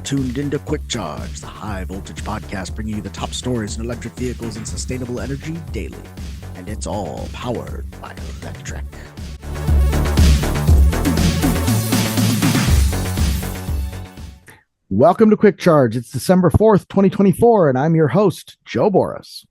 tuned into Quick Charge, the high voltage podcast bringing you the top stories in electric vehicles and sustainable energy daily. And it's all powered by Electrek. Welcome to Quick Charge. It's December 4th, 2024, and I'm your host, Joe Boris.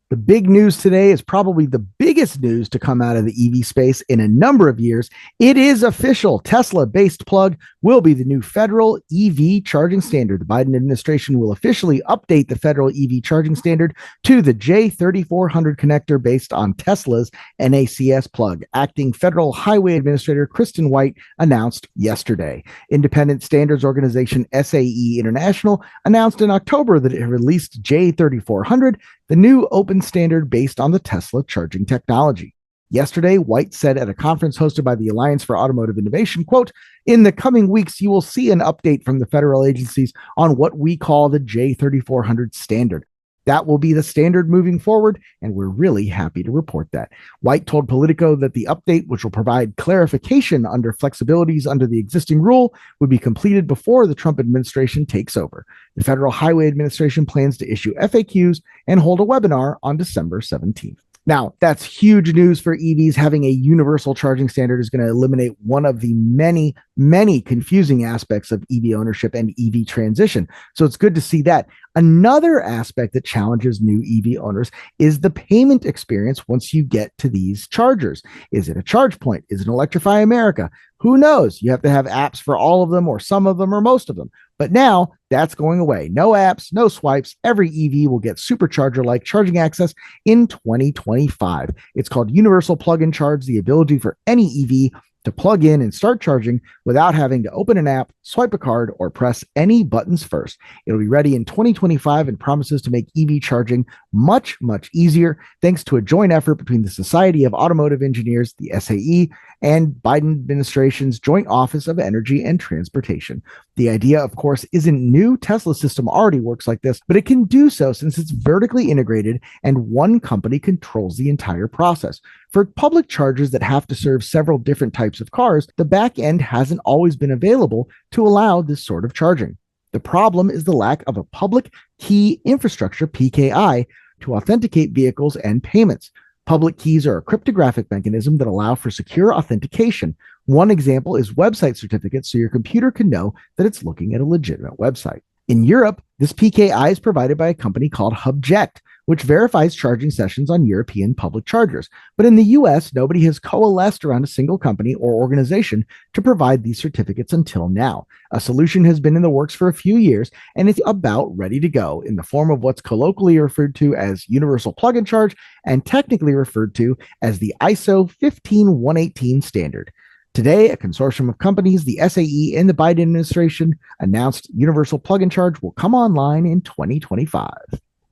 The big news today is probably the biggest news to come out of the EV space in a number of years. It is official. Tesla-based plug will be the new federal EV charging standard. The Biden administration will officially update the federal EV charging standard to the J3400 connector based on Tesla's NACS plug. Acting Federal Highway Administrator Kristen White announced yesterday. Independent standards organization SAE International announced in October that it released J3400, the new open standard based on the Tesla charging technology. Yesterday, White said at a conference hosted by the Alliance for Automotive Innovation, quote, "In the coming weeks, you will see an update from the federal agencies on what we call the J3400 standard. That will be the standard moving forward, and we're really happy to report that." White told Politico that the update, which will provide clarification under flexibilities under the existing rule, would be completed before the Trump administration takes over. The Federal Highway Administration plans to issue FAQs and hold a webinar on December 17th. Now, that's huge news for EVs. Having a universal charging standard is going to eliminate one of the many, many confusing aspects of EV ownership and EV transition. So it's good to see that. Another aspect that challenges new EV owners is the payment experience once you get to these chargers. Is it a charge point? Is it Electrify America? Who knows? You have to have apps for all of them or some of them or most of them. But now that's going away. No apps, no swipes. Every EV will get supercharger-like charging access in 2025. It's called Universal Plug-in Charge, the ability for any EV to plug in and start charging without having to open an app, swipe a card, or press any buttons first. It'll be ready in 2025 and promises to make EV charging much, much easier thanks to a joint effort between the Society of Automotive Engineers, the SAE, and Biden administration's Joint Office of Energy and Transportation. The idea, of course, isn't new. Tesla's system already works like this, but it can do so since it's vertically integrated and one company controls the entire process. For public chargers that have to serve several different types of cars, the back end hasn't always been available to allow this sort of charging. The problem is the lack of a public key infrastructure, PKI, to authenticate vehicles and payments. Public keys are a cryptographic mechanism that allow for secure authentication. One example is website certificates, so your computer can know that it's looking at a legitimate website. In Europe, this PKI is provided by a company called Hubject, which verifies charging sessions on European public chargers. But in the US, nobody has coalesced around a single company or organization to provide these certificates until now. A solution has been in the works for a few years, and it's about ready to go in the form of what's colloquially referred to as Universal Plug-in Charge and technically referred to as the ISO 15118 standard. Today, a consortium of companies, the SAE and the Biden administration, announced Universal Plug-in Charge will come online in 2025.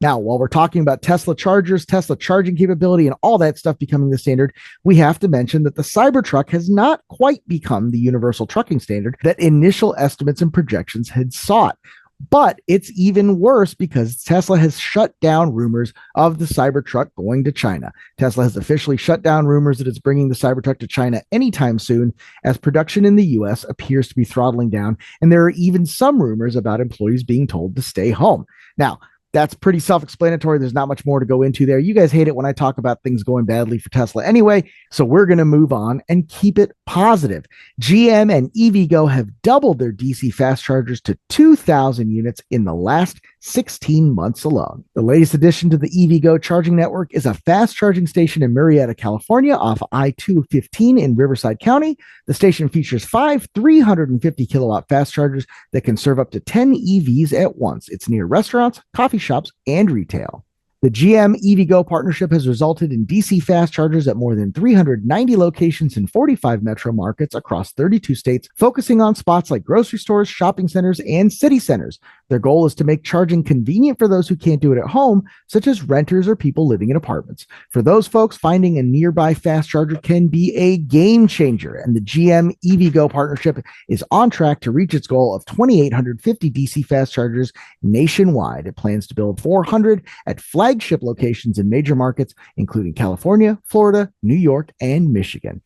Now, while we're talking about Tesla chargers, Tesla charging capability, and all that stuff becoming the standard, we have to mention that the Cybertruck has not quite become the universal trucking standard that initial estimates and projections had sought. But it's even worse because Tesla has shut down rumors of the Cybertruck going to China. Tesla has officially shut down rumors that it's bringing the Cybertruck to China anytime soon, as production in the US appears to be throttling down, and there are even some rumors about employees being told to stay home. Now, that's pretty self-explanatory. There's not much more to go into there. You guys hate it when I talk about things going badly for Tesla anyway, so we're going to move on and keep it positive. GM and EVgo have doubled their DC fast chargers to 2,000 units in the last 16 months alone. The latest addition to the EVgo charging network is a fast charging station in Murrieta, California, off I-215 in Riverside County. The station features 5 350 kilowatt fast chargers that can serve up to 10 EVs at once. It's near restaurants, coffee shops, and retail. The GM EVgo partnership has resulted in DC fast chargers at more than 390 locations in 45 metro markets across 32 states, focusing on spots like grocery stores, shopping centers, and city centers. Their goal is to make charging convenient for those who can't do it at home, such as renters or people living in apartments. For those folks, finding a nearby fast charger can be a game changer, and the GM EVgo partnership is on track to reach its goal of 2,850 DC fast chargers nationwide. It plans to build 400 at flagship locations in major markets, including California, Florida, New York, and Michigan.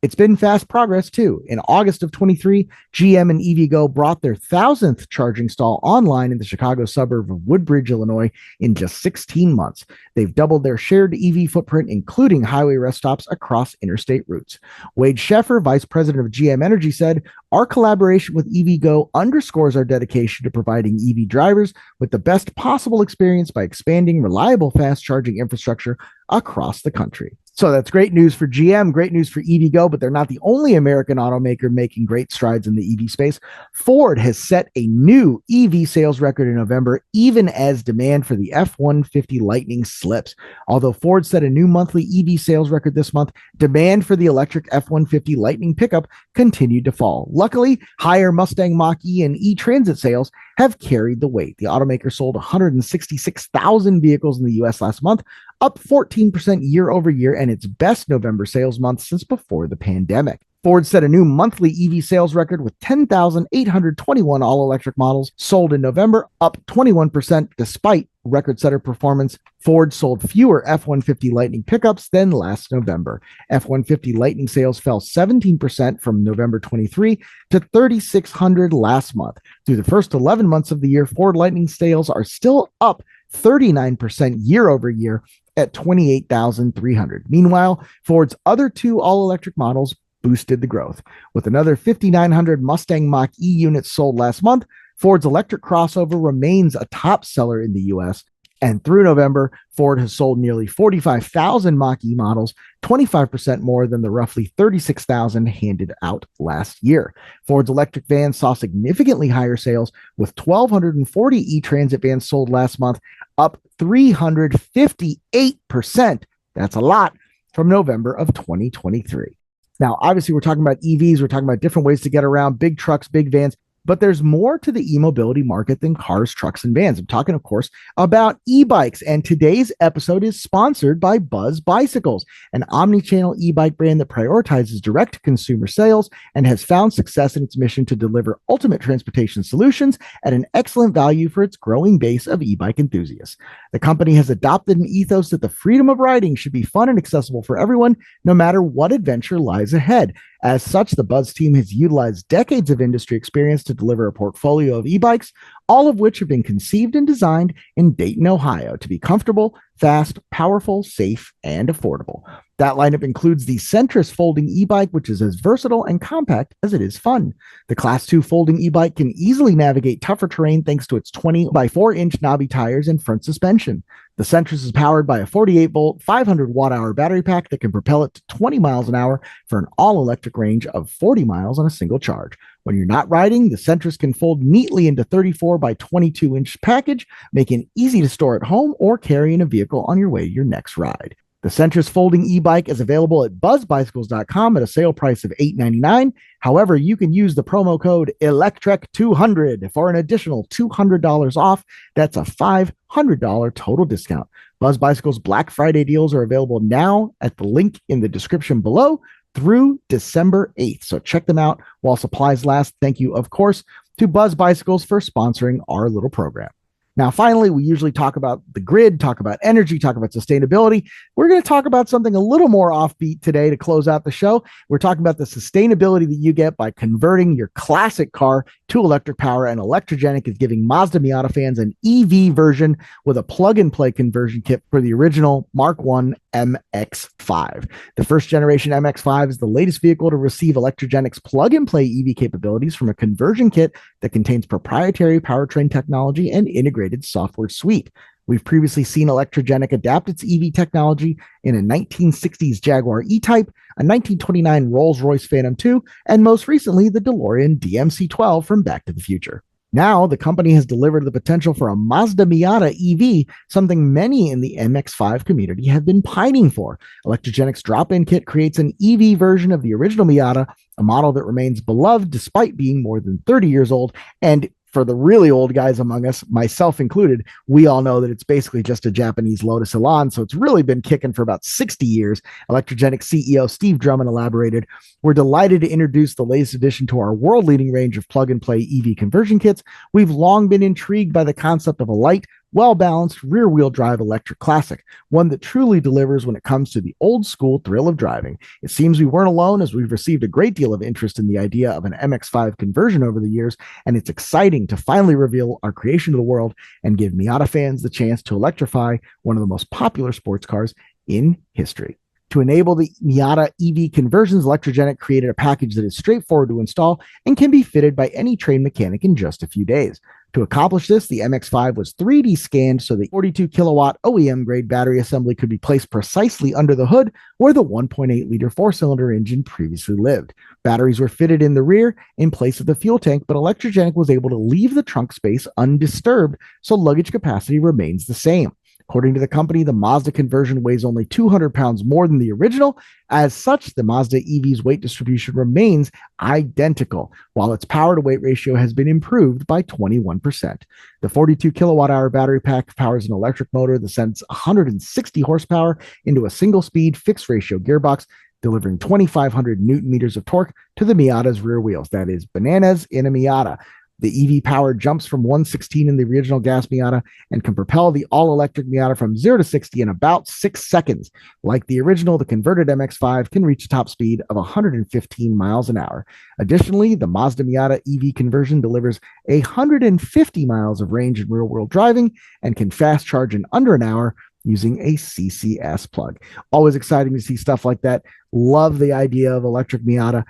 It's been fast progress too. In August of 23, GM and EVgo brought their 1,000th charging stall online in the Chicago suburb of Woodbridge, Illinois, in just 16 months. They've doubled their shared EV footprint, including highway rest stops across interstate routes. Wade Sheffer, vice president of GM Energy, said, "Our collaboration with EVgo underscores our dedication to providing EV drivers with the best possible experience by expanding reliable fast charging infrastructure across the country." So that's great news for GM, great news for EVgo, but they're not the only American automaker making great strides in the EV space. Ford has set a new EV sales record in November, even as demand for the F-150 Lightning slips. Although Ford set a new monthly EV sales record this month, demand for the electric F-150 Lightning pickup continued to fall. Luckily, higher Mustang Mach-E and E-Transit sales have carried the weight. The automaker sold 166,000 vehicles in the U.S. last month, up 14% year over year, and its best November sales month since before the pandemic. Ford set a new monthly EV sales record with 10,821 all-electric models sold in November, up 21% despite record-setter performance. Ford sold fewer F-150 Lightning pickups than last November. F-150 Lightning sales fell 17% from November 23 to 3,600 last month. Through the first 11 months of the year, Ford Lightning sales are still up 39% year over year at 28,300. Meanwhile, Ford's other two all-electric models boosted the growth. With another 5,900 Mustang Mach-E units sold last month, Ford's electric crossover remains a top seller in the U.S. And through November, Ford has sold nearly 45,000 Mach-E models, 25% more than the roughly 36,000 handed out last year. Ford's electric vans saw significantly higher sales, with 1,240 E-Transit vans sold last month, up 358%. That's a lot from November of 2023. Now, obviously, we're talking about EVs. We're talking about different ways to get around, big trucks, big vans. But there's more to the e-mobility market than cars, trucks, and vans. I'm talking, of course, about e-bikes. And today's episode is sponsored by Buzz Bicycles, an omni-channel e-bike brand that prioritizes direct-to-consumer sales and has found success in its mission to deliver ultimate transportation solutions at an excellent value for its growing base of e-bike enthusiasts. The company has adopted an ethos that the freedom of riding should be fun and accessible for everyone, no matter what adventure lies ahead. As such, the Buzz team has utilized decades of industry experience to deliver a portfolio of e-bikes, all of which have been conceived and designed in Dayton, Ohio, to be comfortable, fast, powerful, safe, and affordable. That lineup includes the Centris folding e-bike, which is as versatile and compact as it is fun. The Class 2 folding e-bike can easily navigate tougher terrain thanks to its 20 by 4-inch knobby tires and front suspension. The Centris is powered by a 48-volt, 500-watt-hour battery pack that can propel it to 20 miles an hour for an all-electric range of 40 miles on a single charge. When you're not riding, the Centris can fold neatly into 34 by 22-inch package, making it easy to store at home or carry in a vehicle on your way to your next ride. The Centris folding e-bike is available at buzzbicycles.com at a sale price of $8.99. However, you can use the promo code Electrek200 for an additional $200 off. That's a $500 total discount. Buzz Bicycles Black Friday deals are available now at the link in the description below through December 8th. So check them out while supplies last. Thank you, of course, to Buzz Bicycles for sponsoring our little program. Now, finally, we usually talk about the grid, talk about energy, talk about sustainability. We're going to talk about something a little more offbeat today to close out the show. We're talking about the sustainability that you get by converting your classic car to electric power, and Electrogenic is giving Mazda Miata fans an EV version with a plug-and-play conversion kit for the original Mark I MX-5. The first generation MX-5 is the latest vehicle to receive Electrogenic's plug-and-play EV capabilities from a conversion kit that contains proprietary powertrain technology and integrated software suite. We've previously seen Electrogenic adapt its EV technology in a 1960s Jaguar E-Type, a 1929 Rolls-Royce Phantom II, and most recently the DeLorean DMC-12 from Back to the Future. Now, the company has delivered the potential for a Mazda Miata EV, something many in the MX-5 community have been pining for. Electrogenic's drop-in kit creates an EV version of the original Miata, a model that remains beloved despite being more than 30 years old. And for the really old guys among us, myself included, we all know that it's basically just a Japanese Lotus Elan, so it's really been kicking for about 60 years. Electrogenic CEO Steve Drummond elaborated, "We're delighted to introduce the latest addition to our world-leading range of plug-and-play EV conversion kits. We've long been intrigued by the concept of a light, well-balanced rear-wheel drive electric classic, one that truly delivers when it comes to the old-school thrill of driving. It seems we weren't alone, as we've received a great deal of interest in the idea of an MX-5 conversion over the years, and it's exciting to finally reveal our creation to the world and give Miata fans the chance to electrify one of the most popular sports cars in history. To enable the Miata EV conversions, Electrogenic created a package that is straightforward to install and can be fitted by any trained mechanic in just a few days. To accomplish this, the MX-5 was 3D scanned so the 42 kilowatt OEM grade battery assembly could be placed precisely under the hood where the 1.8 liter four-cylinder engine previously lived. Batteries were fitted in the rear in place of the fuel tank, but Electrogenic was able to leave the trunk space undisturbed, so luggage capacity remains the same. According to the company, the Mazda conversion weighs only 200 pounds more than the original. As such, the Mazda EV's weight distribution remains identical, while its power-to-weight ratio has been improved by 21%. The 42 kilowatt-hour battery pack powers an electric motor that sends 160 horsepower into a single-speed fixed-ratio gearbox, delivering 2,500 newton meters of torque to the Miata's rear wheels. That is bananas in a Miata. The EV power jumps from 116 in the original gas Miata and can propel the all-electric Miata from 0 to 60 in about 6 seconds. Like the original, the converted MX-5 can reach a top speed of 115 miles an hour. Additionally, the Mazda Miata EV conversion delivers 150 miles of range in real-world driving and can fast charge in under an hour using a CCS plug. Always exciting to see stuff like that. Love the idea of electric Miata.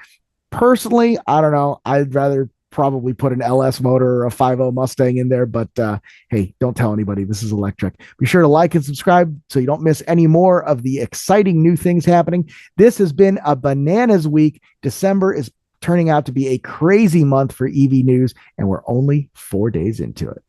Personally, I don't know. I'd rather probably put an LS motor or a 5.0 Mustang in there, but hey, don't tell anybody. This is Electrek. Be sure to like and subscribe so you don't miss any more of the exciting new things happening. This has been a bananas week. December is turning out to be a crazy month for EV news, and we're only 4 days into it.